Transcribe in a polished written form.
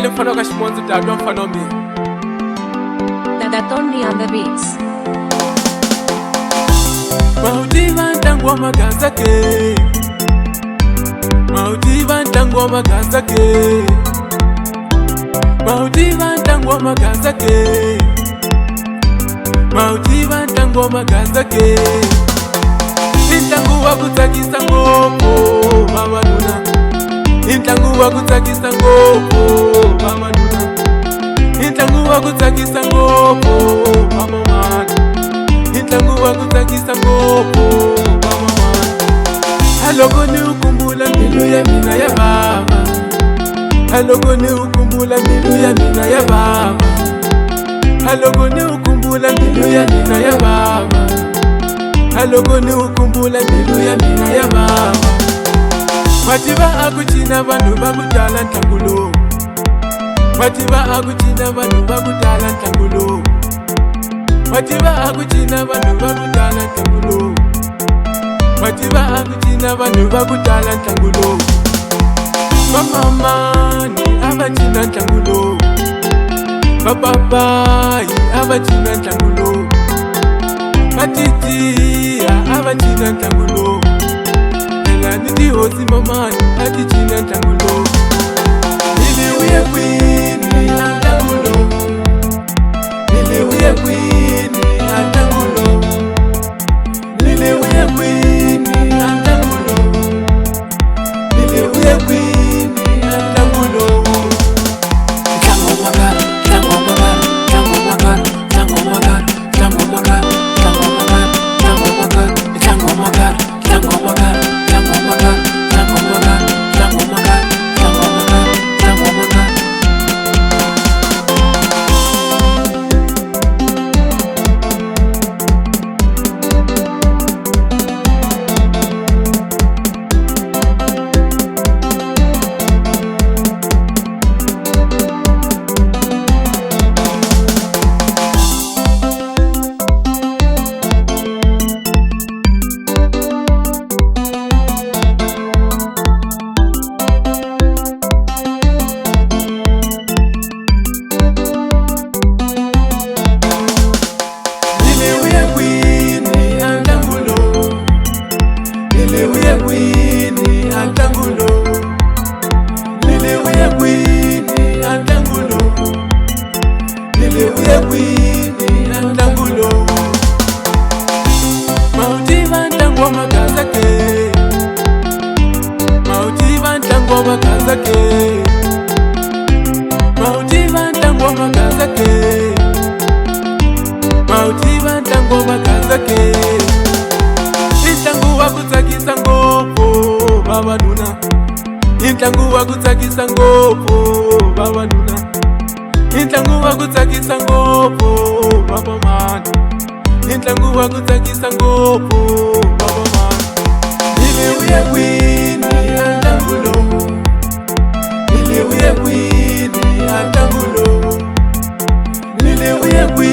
Tell him follow Kashmonzi, don't follow me. That only on the beats. Maudiva ntangoma kazake, Maudiva ntangoma kazake, Maudiva ntangoma kazake, Maudiva ntangoma kazake. Intangu wakutakisa ngopo mama nuna, Intangu wakutakisa ngopo mama nuna, Intangu wakutakisa ngopo mama mana, Intangu wakutakisa ngopo mama mana. Halogo ni ukumbula milu ya mina ya baba, Halogo ni ukumbula milu ya mina ya baba, Halogo ni ukumbula milu ya mina ya baba, Halogo ni ukumbula milu ya mina ya baba. Matiba akuchina vanhu vakutala ntangulo, Matiba akuchina vanhu vakutala ntangulo, Matiba akuchina vanhu vakutala ntangulo, Matiba akuchina vanhu vakutala ntangulo. Mamamani avachina ntangulo, Papapai avachina ntangulo, Matiti avachina ntangulo, Nidi hosi mamani atichina ntangulo. Niliuye kwini antangulo, Niliuye kwini antangulo, Niliuye kwini antangulo, Niliuye kwini antangulo. Tango magara, tango magara, tango magara, tango magara, tango magara, tango magara, tango magara, tango magara, tango magara. Maudiva ntangoma kazake, Maudiva ntangoma kazake, Maudiva ntangoma kazake, Maudiva ntangoma kazake. Intangu wakutakisa ngopo baba nuna, Intangu wakutakisa ngopo baba nuna, Intangu wakutakisa ngopo baba mana, Intangu wakutakisa ngopo baba mana. Niliuye kwini antangulo, Niliuye kwini antangulo, Niliuye kwini